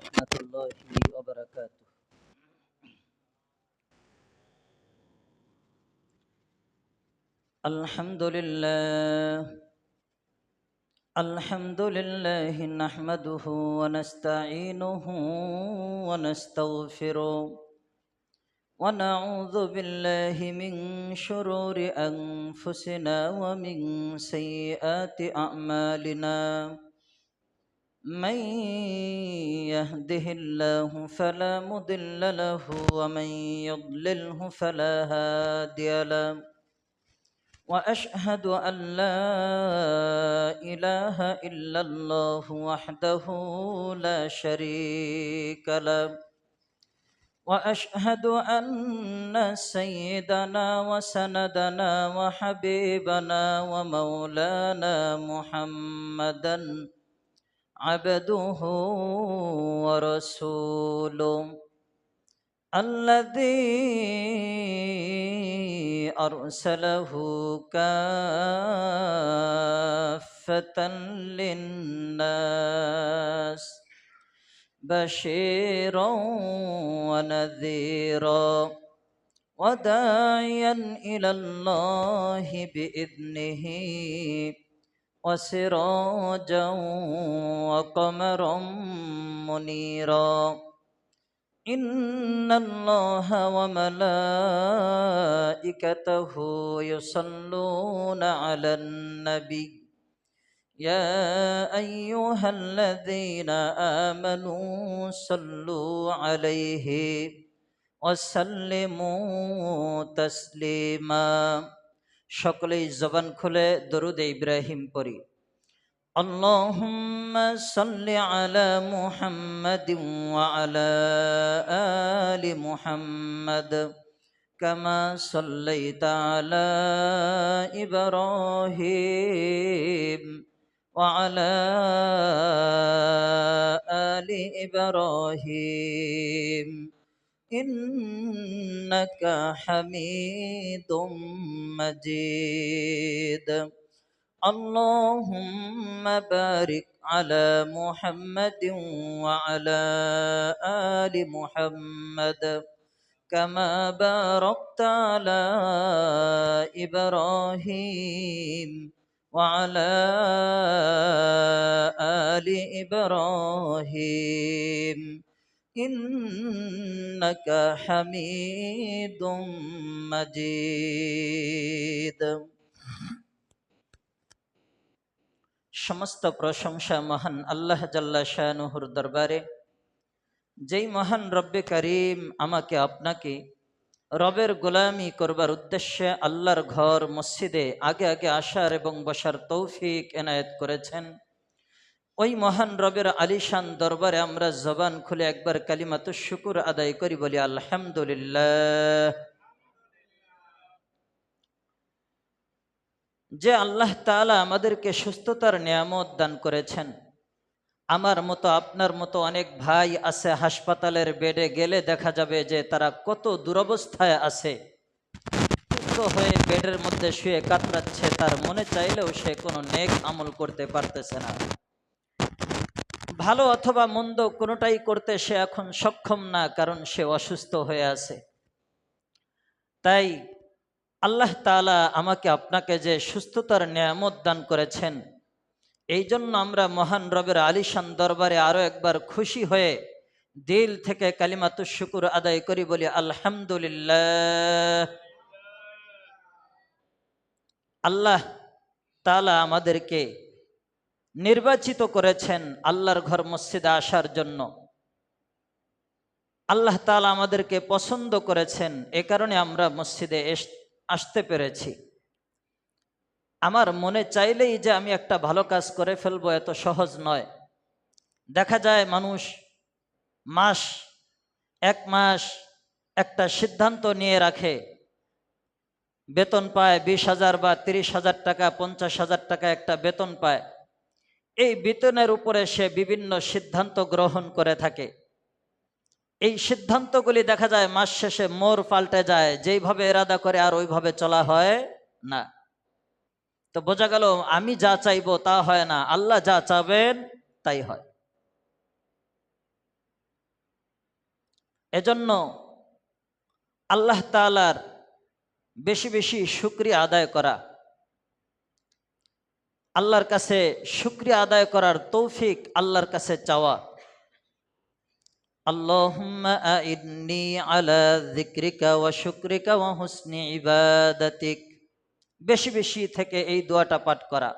ورحمة الله وبركاته. الحمد لله نحمده ونستعينه ونستغفره ونعوذ بالله من شرور أنفسنا ومن سيئات أعمالنا. من يهده الله فلا مضل له ومن يضلله فلا هادي له، وأشهد أن لا إله إلا الله وحده لا شريك له، وأشهد أن سيدنا وسندنا وحبيبنا ومولانا محمدا عبده ورسوله الذي أرسله كافة للناس بشيرا ونذيرا وداعيا إلى الله بإذنه وسراجا وقمرا منيرا. إن الله وملائكته يصلون على النبي يا أيها الذين آمنوا صلوا عليه وسلموا تسليما. সকলেই জবান খুলে দরুদ ইব্রাহিম পড়ি। اللهم صل على محمد وعلى آل محمد كما صليت على إبراهيم وعلى آل إبراهيم إنك حميد مجيد. اللهم بارك على محمد وعلى آل محمد كما باركت على إبراهيم وعلى آل إبراهيم إنك حميد مجيد. সমস্ত প্রশংসা মহান আল্লাহ জাল্লা শানুহুর দরবারে, যেই মহান রব্বে করিম আমাকে আপনাকে রবের গোলামি করবার উদ্দেশ্যে আল্লাহর ঘর মসজিদে আগে আগে আসার এবং বসার তৌফিক এনায়েত করেছেন। ওই মহান রবের আলিশান দরবারে আমরা জবান খুলে একবার কালিমাতুশ শুকুর আদায় করি, বলি আলহামদুলিল্লাহ। যে আল্লাহ তাআলা আমাদেরকে সুস্থতার নিয়ামত দান করেছেন। আমার মতো আপনার মতো অনেক ভাই আছে, হাসপাতালের বেডে গেলে দেখা যাবে যে তারা কত দুরবস্থায় আছে, সুস্থ হয়ে বেডের মধ্যে শুয়ে কাতরাচ্ছে, তার মনে চাইলেও সে কোনো নেক আমল করতে পারতেছে না। ভালো অথবা মন্দ কোনোটাই করতে সে এখন সক্ষম না, কারণ সে অসুস্থ হয়ে আছে। তাই আল্লাহ তাআলা আমাকে আপনাকে যে সুস্থতার নিয়ামত দান করেছেন, এই জন্য আমরা মহান রবের আলিশান দরবারে আরো একবার খুশি হয়ে দিল থেকে কালিমাতুশ শুকুর আদায় করি, বলি আলহামদুলিল্লাহ। আল্লাহ তাআলা আমাদেরকে নির্বাচিত করেছেন আল্লাহর ঘর মসজিদে আসার জন্য। আল্লাহ তাআলা আমাদেরকে পছন্দ করেছেন, এ কারণে আমরা মসজিদে আসতে পেরেছি। আমার মনে চাইলেই যে আমি একটা ভালো কাজ করে ফেলবো এত সহজ নয়। দেখা যায় মানুষ এক মাস একটা সিদ্ধান্ত নিয়ে রাখে, বেতন পায় 20,000 বা 30,000 টাকা, 50,000 টাকা একটা বেতন পায়। এই বেতনের উপরে সে বিভিন্ন সিদ্ধান্ত গ্রহণ করে থাকে। এই সিদ্ধান্তগুলি দেখা যায় মাস শেষে মোড় পাল্টে যায়, যেইভাবে এরাদা করে আর ওইভাবে চলা হয় না। তো বোঝা গেল আমি যা চাইবো তা হয় না, আল্লাহ যা চাবেন তাই হয়। এজন্য আল্লাহ তাআলার বেশি বেশি শুকরিয়া আদায় করা, আল্লাহর কাছে শুকরিয়া আদায় করার তৌফিক আল্লাহর কাছে চাওয়া। আল্লাহুম্মা আইন্নি আলা যিকরিকা ওয়া শুকরিকা ওয়া হুসনি ইবাদাতিক, বেশি বেশি থেকে এই দোয়াটা পাঠ করা।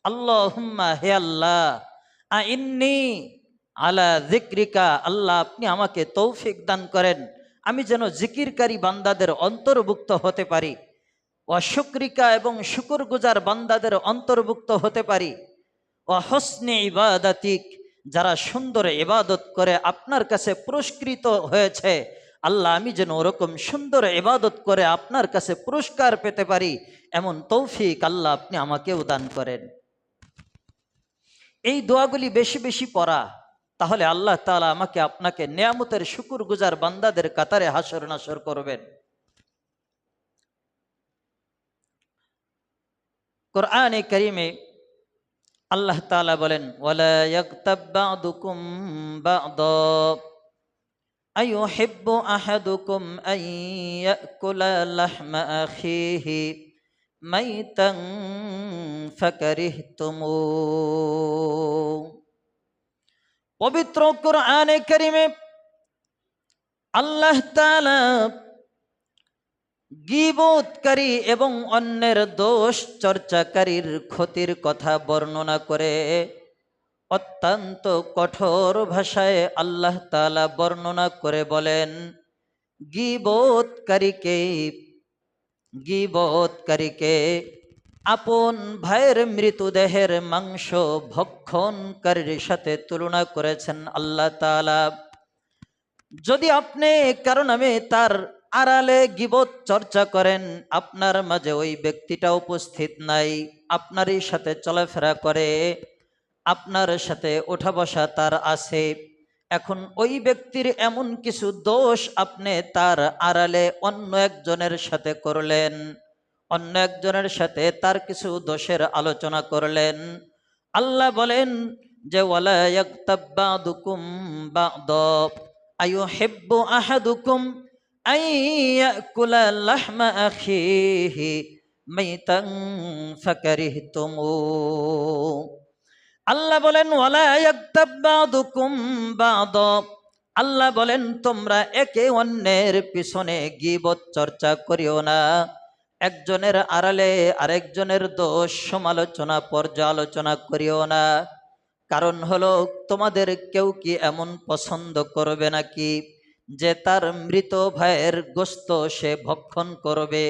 আল্লাহুম্মা, হে আল্লাহ, আইন্নি আলা যিকরিকা, আল্লাহ আপনি আমাকে তৌফিক দান করেন আমি যেন জিকিরকারী বান্দাদের অন্তর্ভুক্ত হতে পারি, ওয়া শুকরিকা, এবং শুকরগুজার বান্দাদের অন্তর্ভুক্ত হতে পারি, ওয়া হুসনি ইবাদাতিক, যারা সুন্দর ইবাদত করে আপনার কাছে পুরস্কৃত হয়েছে, আল্লাহ আমি যেন ওরকম সুন্দর ইবাদত করে আপনার কাছে পুরস্কার পেতে পারি, এমন তৌফিক আল্লাহ আপনি আমাকেও দান করেন। এই দোয়াগুলি বেশি বেশি পড়া, তাহলে আল্লাহ তাআলা আমাকে আপনাকে নেয়ামতের শুকরগুজার বান্দাদের কাতারে হাসর নাসর করবেন। কোরআনে কারীমে আল্লাহ তাআলা বলেন, ওয়ালা ইয়াগতাব বা'দুকুম বা'দা আইয়ুহিব্বু আহাদুকুম আন ইয়াকুলা লাহমা আখিহি মাইতান ফাকারিহতুমু। পবিত্র কোরআনে কারীমে আল্লাহ তাআলা গীবতকারী এবং অন্যের দোষ চর্চাকারীর ক্ষতির কথা বর্ণনা করে অত্যন্ত কঠোর ভাষায় আল্লাহ তাআলা বর্ণনা করে বলেন, গীবতকারীকে গীবতকারীকে আপন ভাইয়ের মৃতদেহের মাংস ভক্ষণকারীর সাথে তুলনা করেছেন আল্লাহ তাআলা। যদি আপনি কারো নামে তার আড়ালে গীবত চর্চা করেন, আপনার মাঝে ওই ব্যক্তিটা উপস্থিত নাই, আপনারই সাথে চলাফেরা করে, আপনার সাথে ওঠা বসা তার আছে, এখন ওই ব্যক্তির এমন কিছু দোষ আপনি তার আড়ালে অন্য একজনের সাথে করলেন, অন্য একজনের সাথে তার কিছু দোষের আলোচনা করলেন, আল্লাহ বলেন যে ওয়ালা ইয়াগতাব বা'দুকুম বা'দা আইয়ুহিব্বু আহাদুকুম আন ইয়াকুলা লাহমা আখিহি মাইতান ফাকারিহতুমু। আল্লাহ বলেন ওয়ালা ইয়াগতাব বা'দুকুম বা'দা, আল্লাহ বলেন তোমরা একে অন্যের পিছনে গীবত চর্চা করিও না, একজনের আড়ালে আরেকজনের দোষ সমালোচনা পর্যালোচনা করিও না। কারণ হলো, তোমাদের কেউ কি এমন পছন্দ করবে নাকি যে তার মৃত ভাইয়ের গোশত সে ভক্ষণ করবে?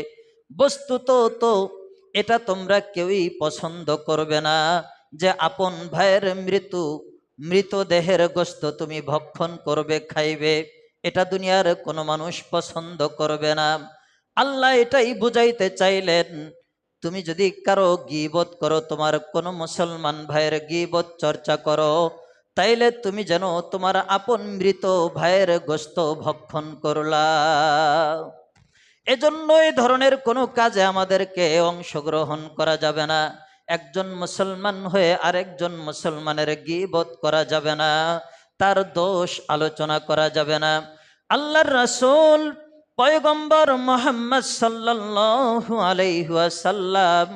বস্তুত তো এটা তোমরা কেউই পছন্দ করবে না যে আপন ভাইয়ের মৃতদেহের গোশত তুমি ভক্ষণ করবে, খাইবে, এটা দুনিয়ার কোনো মানুষ পছন্দ করবে না। আল্লাহ এটাই বুঝাইতে চাইলেন, তুমি যদি কারো গীবত করো, তোমার কোনো মুসলমান ভাইয়ের গীবত চর্চা করো, তাইলে তুমি যেন তোমার আপন মৃত ভাইয়ের গোশত ভক্ষণ করলা। এজন্য এই ধরনের কোনো কাজে আমাদেরকে অংশগ্রহণ করা যাবে না। একজন মুসলমান হয়ে আরেকজন মুসলমানের গীবত করা যাবে না, তার দোষ আলোচনা করা যাবে না। আল্লাহর রাসূল পয়গম্বর মুহাম্মদ সাল্লাল্লাহু আলাইহি ওয়াসাল্লাম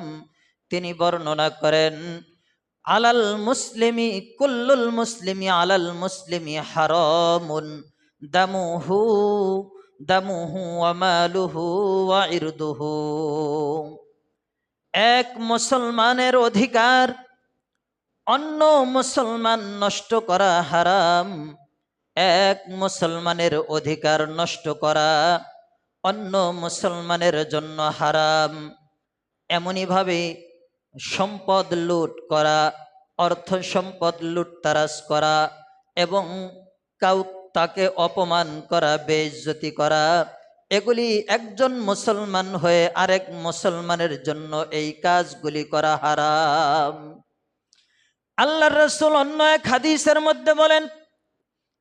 তিনি বর্ণনা করেন, আলাল মুসলিমি কুল্লুল মুসলিমি আলাল মুসলিমি হারামুন দামুহু ওয়া মালুহু ওয়া ইরদুহু। এক মুসলমানের অধিকার অন্য মুসলমান নষ্ট করা হারাম, এক মুসলমানের অধিকার নষ্ট করা অন্য মুসলমানের জন্য হারাম। এমনিভাবে সম্পদ লুট করা, অর্থ সম্পদ লুটতারাজ করা এবং তাকে অপমান করা, বেইজ্জতি করা, এগুলি একজন মুসলমান হয়ে আরেক মুসলমানের জন্য এই কাজগুলি করা হারাম। আল্লাহর রাসূল অন্য এক হাদিসের মধ্যে বলেন,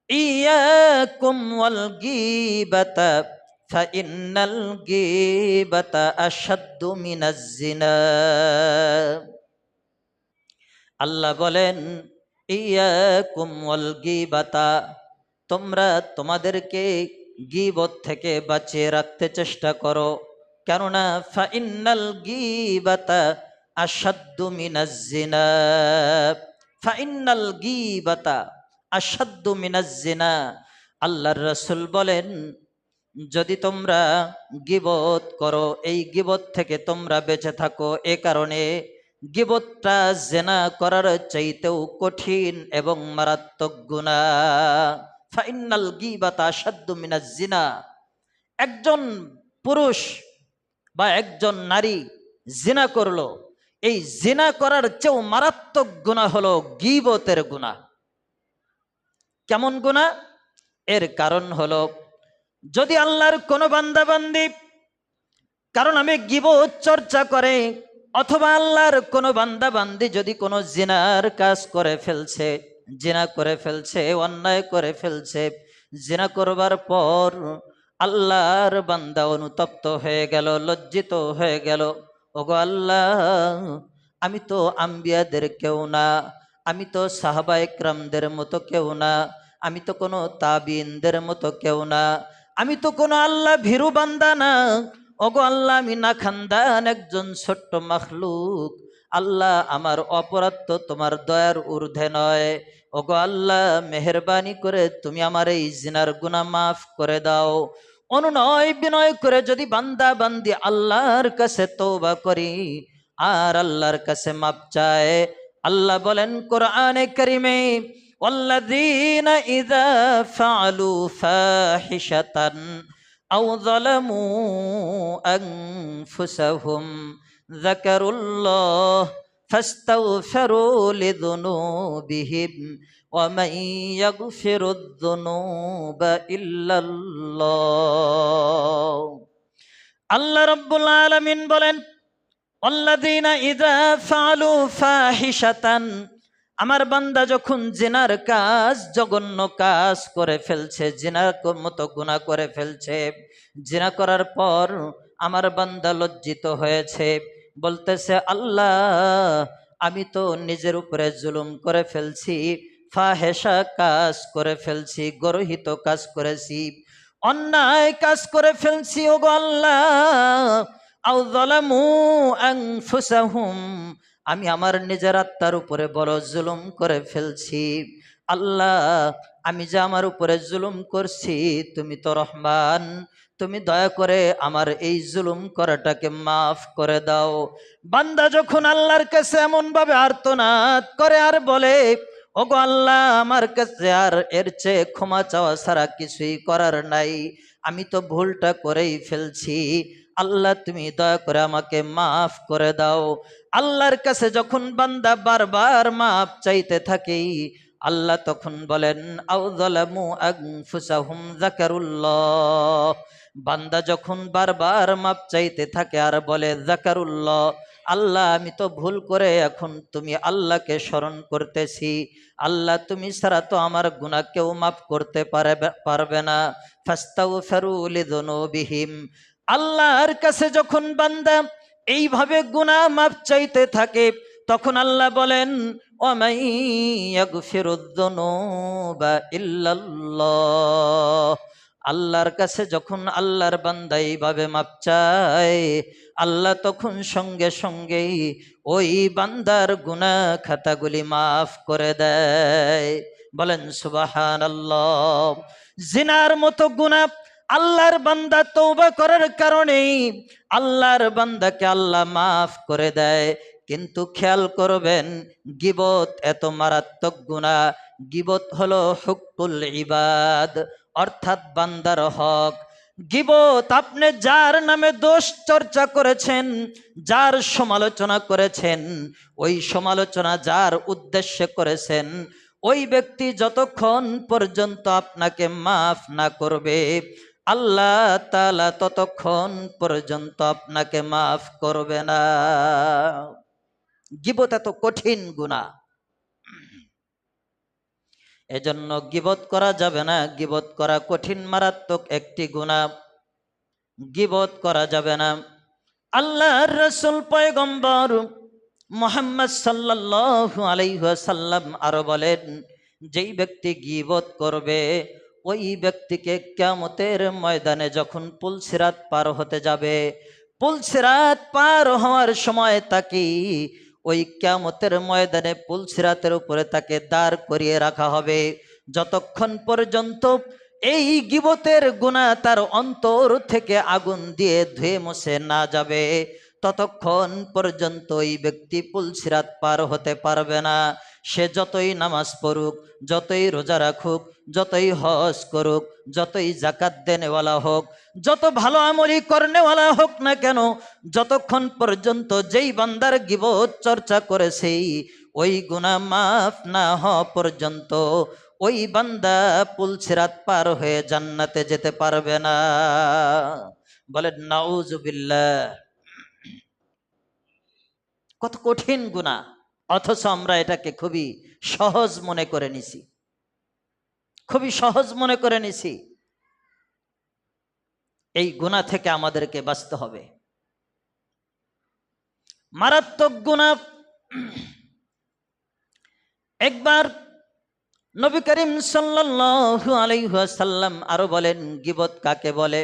ইয়াকুম ওয়াল গীবাতা ফাইন্নাল গীবাতা আশাদ্দু মিনাজ জিনা। আল্লাহ বলেন, ইয়াকুম ওয়াল গীবাতা, তোমরা তোমাদেরকে গীবত থেকে বাঁচিয়ে রাখতে চেষ্টা করো, কেননা ফাইন্নাল গীবাতা আশাদ্দু মিনাজ জিনা। ফাইন্নাল গীবাতা আশাদ্দু মিনাজ জিনা। আল্লাহর রাসূল বলেন, যদি তোমরা গীবত করো, এই গীবত থেকে তোমরা বেঁচে থাকো। এ কারণে গীবতটা জিনা করার চাইতেও কঠিন এবং মারাত্মক গুনাহ। ফাইন্নাল গীবাতা আশাদ্দু মিনাজ জিনা। একজন পুরুষ বা একজন নারী জিনা করলো, এই জিনা করার চেয়েও মারাত্মক গুনাহ হলো গীবতের গুনাহ। কেমন গুনাহ? এর কারণ হলো, যদি আল্লাহর কোনো বান্দা বান্দি কারণ আমি গীবত চর্চা করে, অথবা আল্লাহর কোনো বান্দা বান্দি যদি কোনো জিনার কাজ করে ফেলছে, জিনা করে ফেলছে, অন্যায় করে ফেলছে, জিনা করবার পর আল্লাহর বান্দা অনুতপ্ত হয়ে গেল, লজ্জিত হয়ে গেল, ওগো আল্লাহ, আমি তো আম্বিয়াদের কেউ না, আমি তো সাহাবা ইকরামদের মতো কেউ না, আমি তো কোনো তাবিনদের মতো কেউ না, আমি তো কোনো আল্লাহ ভীরু বান্দা না, ওগো আল্লাহ, আমি না খানদান একজন ছোট্ট মাখলুক। আল্লাহ, আমার অপরাধ তো তোমার দয়ার ঊর্ধ্বে নয়। ওগো আল্লাহ, মেহেরবানি করে তুমি আমার এই জিনার গুনাহ মাফ করে দাও। অনুনয় বিনয় করে যদি বান্দা বান্দি আল্লাহর কাছে তওবা করি আর আল্লাহর কাছে মাপ চায়, আল্লাহ বলেন কোরআনে কারিমে, ওয়াল্লাযীনা ইযা ফাআলু ফাহিশাতান আও যালামু আনফুসাহুম যাকারুল্লাহ ফাস্তাগফিরু লিযুনুবিহিম ওয়া মান ইয়াগফিরুয যুনুবা ইল্লাল্লাহ। আল্লাহ রাব্বুল আলামিন বলেন, আল্লাযীনা ইযা ফাআলু ফাহিশাতান, আমার বান্দা যখন জিনার কাজ, জঘন্য কাজ করে ফেলছে, জিনার মতো গুনাহ করে ফেলছে, জিনা করার পর আমার বান্দা লজ্জিত হয়েছে, বলতেছে আল্লাহ, আমি তো নিজের উপরে জুলুম করে ফেলছি, ফাহেশা কাজ করে ফেলছি, গর্হিত কাজ করেছি, অন্যায় কাজ করে ফেলছি, ওগো আল্লাহ, আও যালামু আনফুসাহুম, আমি আমার নিজের আত্মার উপরে বড় জুলুম করে ফেলছি। আল্লাহ, আমি যে আমার উপরে জুলুম করছি, তুমি তো রহমান, তুমি দয়া করে আমার এই জুলুম করাটাকে মাফ করে দাও। বান্দা যখন আল্লাহর কাছে এমন ভাবে আর্তনাদ করে আর বলে, ওগো আল্লাহ, আমার কাছে আর এর চেয়ে ক্ষমা চাওয়া ছাড়া কিছুই করার নাই, আমি তো ভুলটা করেই ফেলছি, আল্লাহ তুমি দয়া করে আমাকে মাফ করে দাও। আল্লাহর কাছে যখন বান্দা বারবার মাফ চাইতে থাকে, আল্লাহ তখন বলেন, আও যালামু আনফুসাহুম যাকারুল্লাহ। বান্দা যখন বারবার মাফ চাইতে থাকে আর বলে যাকারুল্লাহ, আল্লাহ আমি তো ভুল করে এখন তুমি আল্লাহকে স্মরণ করতেছি, আল্লাহ তুমি ছাড়া তো আমার গুনাহ কেউ মাফ করতে পারবে না, ফাস্তাগফিরু লিযুনুবিহিম। আল্লাহর কাছে যখন বান্দা এইভাবে গুনাহ মাফ চাইতে থাকে, তখন আল্লাহ বলেন, ওয়ামান ইয়াগফিরুয যুনুবা ইল্লাল্লাহ। আল্লাহর কাছে যখন আল্লাহর বান্দা এইভাবে মাপ চায়, আল্লাহ তখন সঙ্গে সঙ্গেই ওই বান্দার গুনাহ খাতাগুলি মাফ করে দেয়। বলেন সুবহানাল্লাহ। জিনার মতো গুনাহ আল্লাহর বান্দা তওবা করার কারণে আল্লাহর বান্দাকে আল্লাহ মাফ করে দেয়। কিন্তু খেয়াল করবেন, গীবত এত মারাত্মক গুনাহ। গীবত হলো হুকুল ইবাদ, অর্থাৎ বান্দার হক। গীবত আপনি যার নামে দোষ চর্চা করেছেন, যার সমালোচনা করেছেন, ওই সমালোচনা যার উদ্দেশ্যে করেছেন, ওই ব্যক্তি যতক্ষণ পর্যন্ত আপনাকে মাফ না করবে, আল্লাহ তাআলা ততক্ষণ পর্যন্ত আপনাকে মাফ করবে না। গীবত এত কঠিন গুনাহ, এজন্য গীবত করা যাবে না। গীবত করা কঠিন মারাত্মক একটি গুনাহ, গীবত করা যাবে না। আল্লাহর রাসূল পয়গম্বর মুহাম্মদ সাল্লাল্লাহু আলাইহি ওয়াসাল্লাম আরো বলেন, যেই ব্যক্তি গীবত করবে ওই ব্যক্তিকে কিয়ামতের ময়দানে যখন পুলসিরাত পার হতে যাবে, পুলসিরাত পার হওয়ার সময় তাকে ওই কিয়ামতের ময়দানে পুলসিরাতের উপরে তাকে দাঁড় করিয়ে রাখা হবে। যতক্ষণ পর্যন্ত এই গীবতের গুনাহ তার অন্তর থেকে আগুন দিয়ে ধুয়ে মুছে না যাবে, ততক্ষণ পর্যন্ত এই ব্যক্তি পুলসিরাত পার হতে পারবে না। সে যতই নামাজ পড়ুক, যতই রোজা রাখুক, যতই হজ করুক, যতই জাকাত দেনেওয়ালা হোক, যত ভালো আমলি করনেওয়ালা হোক না কেন, যতক্ষণ পর্যন্ত যেই বান্দার গীবত চর্চা করেছে ওই গুনাহ মাফ না হওয়া পর্যন্ত ওই বান্দা পুলসিরাত পার হয়ে জান্নাতে যেতে পারবে না। বলেন নাউজুবিল্লাহ। কত কঠিন গুনাহ, অথচ আমরা এটাকে খুবই সহজ মনে করে নিছি, খুবই সহজ মনে করে নিছি। এই গুনাহ থেকে আমাদেরকে বাঁচতে হবে। মারাত্মক গুনাহ। একবার নবী করিম সাল্লাল্লাহু আলাইহি ওয়াসাল্লাম আরো বলেন, গীবত কাকে বলে?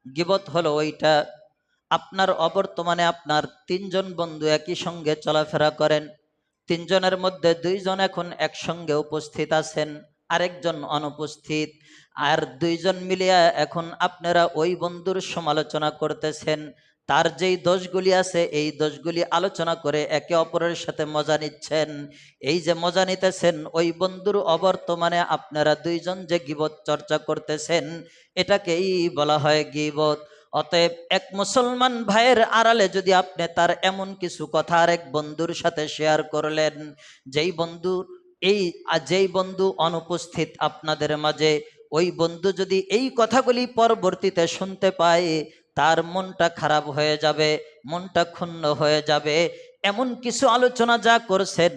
গীবত হলো ওইটা, আপনার অবর্তমানে আপনার তিনজন বন্ধু একই সঙ্গে চলাফেরা করেন, তিনজনের মধ্যে দুইজন এখন একসঙ্গে উপস্থিত আছেন, আরেকজন অনুপস্থিত, আর দুইজন মিলিয়া এখন আপনারা ওই বন্ধুর সমালোচনা করতেছেন। তার যেই দোষগুলি আছে এই দোষগুলি আলোচনা করে একে অপরের সাথে মজা নিচ্ছেন। এই যে মজা নিতেছেন, ওই বন্ধুর অবর্তমানে আপনারা দুইজন যে গীবত চর্চা করতেছেন, এটাকেই বলা হয় গীবত। অতএব এক মুসলমান ভাইয়ের আড়ালে যদি আপনি তার এমন কিছু কথা আরেক বন্ধুর সাথে শেয়ার করলেন, যেই বন্ধু অনুপস্থিত আপনাদের মাঝে, ওই বন্ধু যদি এই কথাগুলি পরবর্তীতে শুনতে পায়, তার মনটা খারাপ হয়ে যাবে, মনটা ক্ষুণ্ণ হয়ে যাবে। এমন কিছু আলোচনা যা করছেন,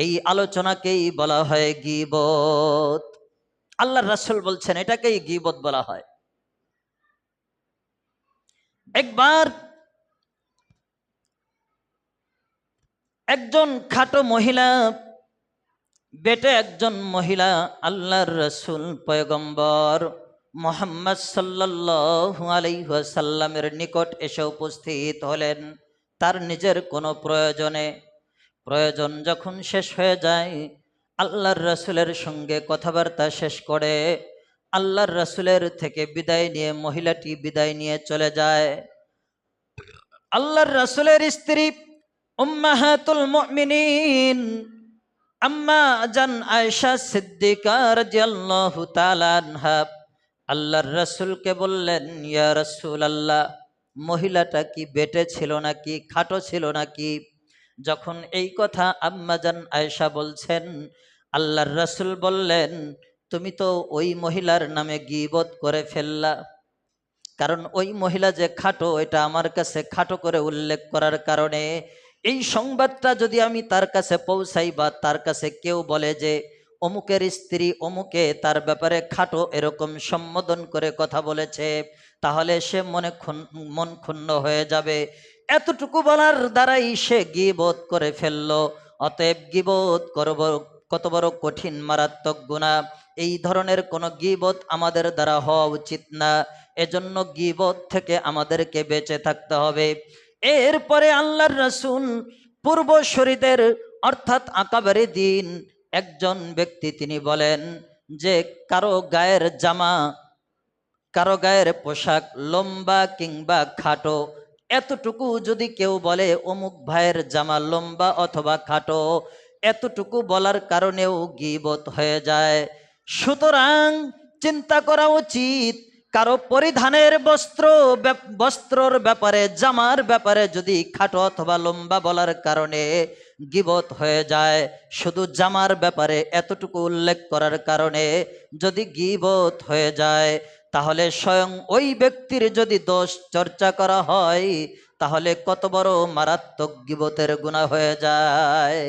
এই আলোচনাকেই বলা হয় গীবত। আল্লাহর রাসূল বলছেন এটাকেই গীবত বলা হয়। একবার একজন খাটো মহিলা, বেটে একজন মহিলা আল্লাহর রাসূল পয়গম্বর মুহাম্মদ সাল্লাল্লাহু আলাইহি ওয়াসাল্লামের নিকট এসে উপস্থিত হলেন। তার নিজের কোনো প্রয়োজন যখন শেষ হয়ে যায়, আল্লাহর রাসূলের সঙ্গে কথাবার্তা শেষ করে আল্লাহর রাসূলের থেকে বিদায় নিয়ে মহিলাটি বিদায় নিয়ে চলে যায়। আল্লাহর রাসূলের স্ত্রী উম্মাহাতুল মুমিনিন আম্মা জান আয়েশা সিদ্দিকা রাদিয়াল্লাহু তাআলা আনহা আল্লাহর রাসূলকে বললেন, ইয়া রাসূলুল্লাহ, মহিলাটা কি বেটে ছিল নাকি খাটো ছিল নাকি? যখন এই কথা আম্মা জান আয়েশা বলছেন, আল্লাহর রাসূল বললেন, তুমি তো ওই মহিলার নামে গীবত করে ফেললা। কারণ ওই মহিলা যে খাটো, এটা আমার কাছে খাটো করে উল্লেখ করার কারণে এই সংবাদটা যদি আমি তার কাছে পৌঁছাই বা তার কাছে কেউ বলে যে অমুকের স্ত্রী অমুকে তার ব্যাপারে খাটো এরকম সম্বোধন করে কথা বলেছে, তাহলে সে মন ক্ষুণ্ণ হয়ে যাবে। এতটুকু বলার দ্বারাই সে গীবত করে ফেললো। অতএব গীবত কত বড় কঠিন মারাত্মক গুনাহ। এই ধরনের কোনো গীবত আমাদের দ্বারা হওয়া উচিত না। এজন্য গীবত থেকে আমাদেরকে বেঁচে থাকতে হবে। এরপরে আল্লাহর রাসূল পূর্বসূরীদের অর্থাৎ আকাবেরে দিন একজন ব্যক্তি, তিনি বলেন যে কারো গায়ের জামা, কারো গায়ের পোশাক লম্বা কিংবা খাটো, এতটুকু যদি কেউ বলে অমুক ভাইয়ের জামা লম্বা অথবা খাটো, এতটুকু বলার কারণেও গীবত হয়ে যায়। সুতরাং চিন্তা করা উচিত, কারো পরিধানের বস্ত্রর ব্যাপারে, জামার ব্যাপারে যদি খাটো অথবা লম্বা বলার কারণে গীবত হয়ে যায়, শুধু জামার ব্যাপারে এতটুকু উল্লেখ করার কারণে যদি গীবত হয়ে যায়, তাহলে স্বয়ং ওই ব্যক্তির যদি দোষ চর্চা করা হয়, তাহলে কত বড় মারাত্মক গীবতের গুনাহ হয়ে যায়।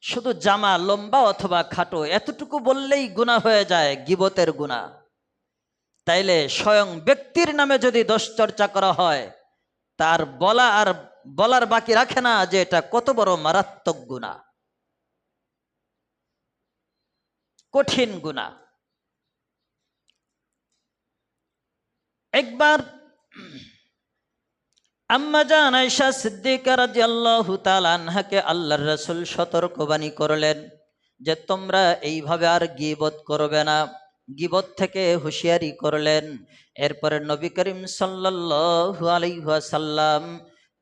শুধু জামা লম্বা অথবা খাটো এতটুকু বললেই গুনাহ হয়ে যায়, গীবতের গুনাহ। তাইলে স্বয়ং ব্যক্তির নামে যদি দোষ চর্চা করা হয়, তার বলার বাকি রাখে না যে এটা কত বড় মারাত্মক গুনাহ। কঠিন গুনাহ। একবার আম্মা জান আয়েশা সিদ্দিকা রাদিয়াল্লাহু তাআলা আনহাকে আল্লাহর রাসূল সতর্কবাণী করলেন যে তোমরা এইভাবে আর গীবত করবে না, গীবত থেকে হুঁশিয়ারি করলেন। এরপরে নবী করিম সাল্লাল্লাহু আলাইহি ওয়াসাল্লাম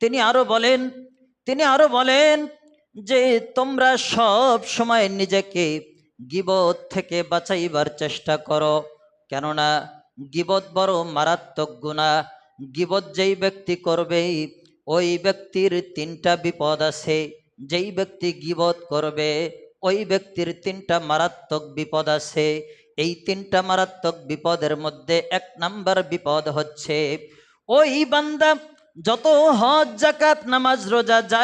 তিনি আরো বলেন যে তোমরা সব সময় নিজেকে গীবত থেকে বাঁচাইবার চেষ্টা করো, কেননা গীবত বড় মারাত্মক গুনাহ। গীবত যেই ব্যক্তি করবে ওই ব্যক্তির তিনটা বিপদ আছে। যেই ব্যক্তি গীবত করবে ওই ব্যক্তির তিনটা মারাত্মক বিপদ আছে। এই তিনটা মারাত্মক বিপদের মধ্যে 1 নাম্বার বিপদ হচ্ছে ওই বান্দা যত হজ জাকাত নামাজ রোজা যাই